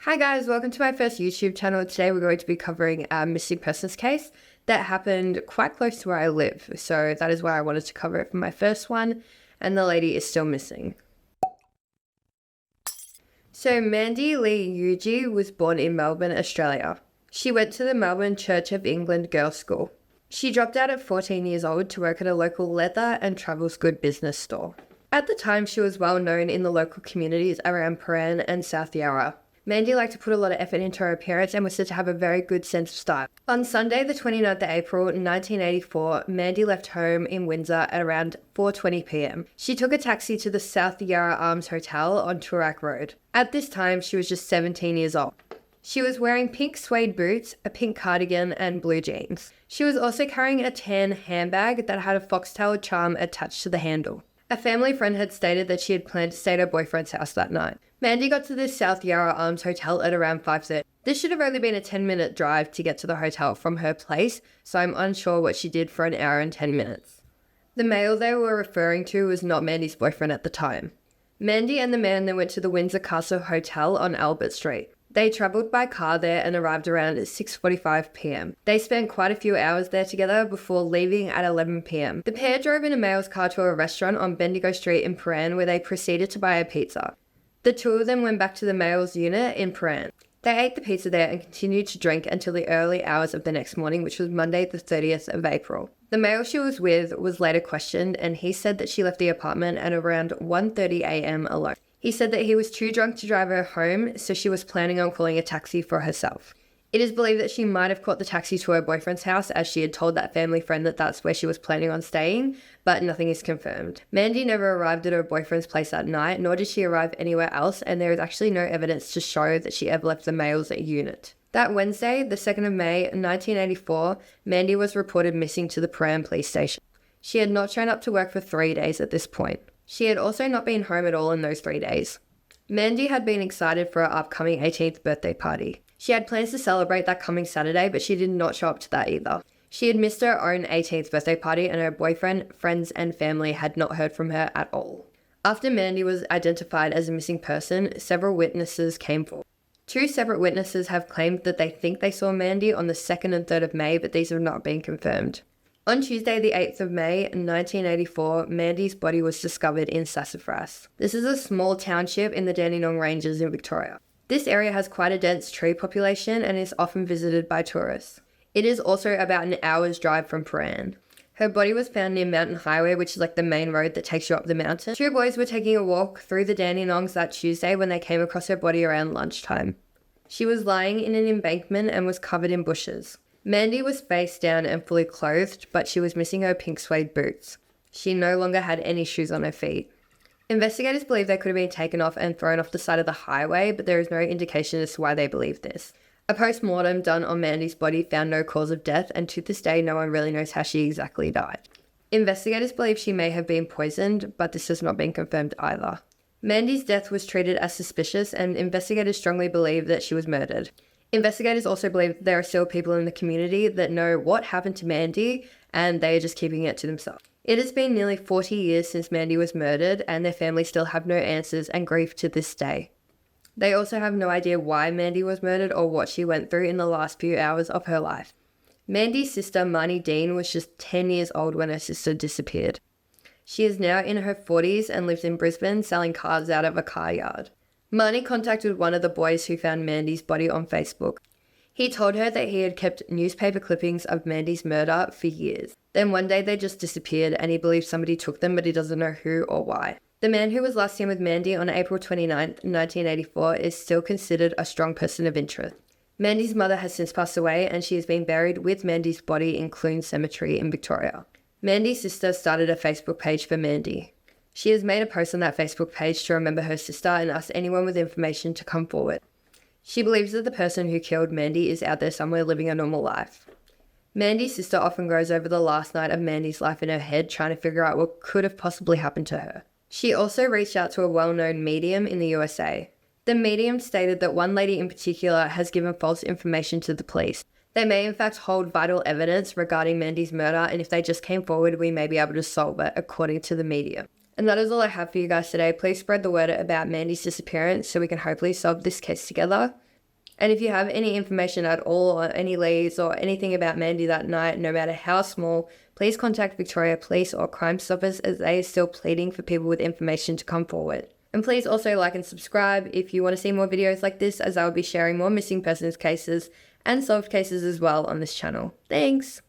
Hi guys, welcome to my first YouTube channel. Today we're going to be covering a missing persons case that happened quite close to where I live. So that is why I wanted to cover it for my first one, and the lady is still missing. So Mandy Lee Yodgee was born in Melbourne, Australia. She went to the Melbourne Church of England Girls' School. She dropped out at 14 years old to work at a local leather and travels good business store. At the time, she was well known in the local communities around Prahran and South Yarra. Mandy liked to put a lot of effort into her appearance and was said to have a very good sense of style. On Sunday, the 29th of April, 1984, Mandy left home in Windsor at around 4:20 p.m. She took a taxi to the South Yarra Arms Hotel on Toorak Road. At this time, she was just 17 years old. She was wearing pink suede boots, a pink cardigan, and blue jeans. She was also carrying a tan handbag that had a foxtail charm attached to the handle. A family friend had stated that she had planned to stay at her boyfriend's house that night. Mandy got to the South Yarra Arms Hotel at around 5:30. This should have only been a 10-minute drive to get to the hotel from her place, so I'm unsure what she did for an hour and 10 minutes. The male they were referring to was not Mandy's boyfriend at the time. Mandy and the man then went to the Windsor Castle Hotel on Albert Street. They travelled by car there and arrived around 6:45 p.m. They spent quite a few hours there together before leaving at 11 p.m. The pair drove in a male's car to a restaurant on Bendigo Street in Prahran where they proceeded to buy a pizza. The two of them went back to the male's unit in Prahran. They ate the pizza there and continued to drink until the early hours of the next morning, which was Monday the 30th of April. The male she was with was later questioned, and he said that she left the apartment at around 1:30 a.m. alone. He said that he was too drunk to drive her home, so she was planning on calling a taxi for herself. It is believed that she might have caught the taxi to her boyfriend's house, as she had told that family friend that that's where she was planning on staying, but nothing is confirmed. Mandy never arrived at her boyfriend's place that night, nor did she arrive anywhere else, and there is actually no evidence to show that she ever left the male's unit. That Wednesday, the 2nd of May, 1984, Mandy was reported missing to the Prahran police station. She had not shown up to work for 3 days at this point. She had also not been home at all in those 3 days. Mandy had been excited for her upcoming 18th birthday party. She had plans to celebrate that coming Saturday, but she did not show up to that either. She had missed her own 18th birthday party, and her boyfriend, friends, and family had not heard from her at all. After Mandy was identified as a missing person, several witnesses came forward. 2 separate witnesses have claimed that they think they saw Mandy on the 2nd and 3rd of May, but these have not been confirmed. On Tuesday, the 8th of May, 1984, Mandy's body was discovered in Sassafras. This is a small township in the Dandenong Ranges in Victoria. This area has quite a dense tree population and is often visited by tourists. It is also about an hour's drive from Prahran. Her body was found near Mountain Highway, which is like the main road that takes you up the mountain. 2 boys were taking a walk through the Dandenongs that Tuesday when they came across her body around lunchtime. She was lying in an embankment and was covered in bushes. Mandy was face down and fully clothed, but she was missing her pink suede boots. She no longer had any shoes on her feet. Investigators believe they could have been taken off and thrown off the side of the highway, but there is no indication as to why they believe this. A post-mortem done on Mandy's body found no cause of death, and to this day no one really knows how she exactly died. Investigators believe she may have been poisoned, but this has not been confirmed either. Mandy's death was treated as suspicious, and investigators strongly believe that she was murdered. Investigators also believe that there are still people in the community that know what happened to Mandy, and they are just keeping it to themselves. It has been nearly 40 years since Mandy was murdered, and their family still have no answers and grief to this day. They also have no idea why Mandy was murdered or what she went through in the last few hours of her life. Mandy's sister, Marnie Dean, was just 10 years old when her sister disappeared. She is now in her 40s and lives in Brisbane selling cars out of a car yard. Marnie contacted one of the boys who found Mandy's body on Facebook. He told her that he had kept newspaper clippings of Mandy's murder for years. Then one day they just disappeared, and he believes somebody took them, but he doesn't know who or why. The man who was last seen with Mandy on April 29th, 1984 is still considered a strong person of interest. Mandy's mother has since passed away, and she has been buried with Mandy's body in Clune Cemetery in Victoria. Mandy's sister started a Facebook page for Mandy. She has made a post on that Facebook page to remember her sister and asked anyone with information to come forward. She believes that the person who killed Mandy is out there somewhere living a normal life. Mandy's sister often goes over the last night of Mandy's life in her head, trying to figure out what could have possibly happened to her. She also reached out to a well-known medium in the USA. The medium stated that one lady in particular has given false information to the police. They may in fact hold vital evidence regarding Mandy's murder, and if they just came forward, we may be able to solve it, according to the medium. And that is all I have for you guys today. Please spread the word about Mandy's disappearance so we can hopefully solve this case together. And if you have any information at all, or any leads, or anything about Mandy that night, no matter how small, please contact Victoria Police or Crime Stoppers, as they are still pleading for people with information to come forward. And please also like and subscribe if you want to see more videos like this, as I will be sharing more missing persons cases and solved cases as well on this channel. Thanks!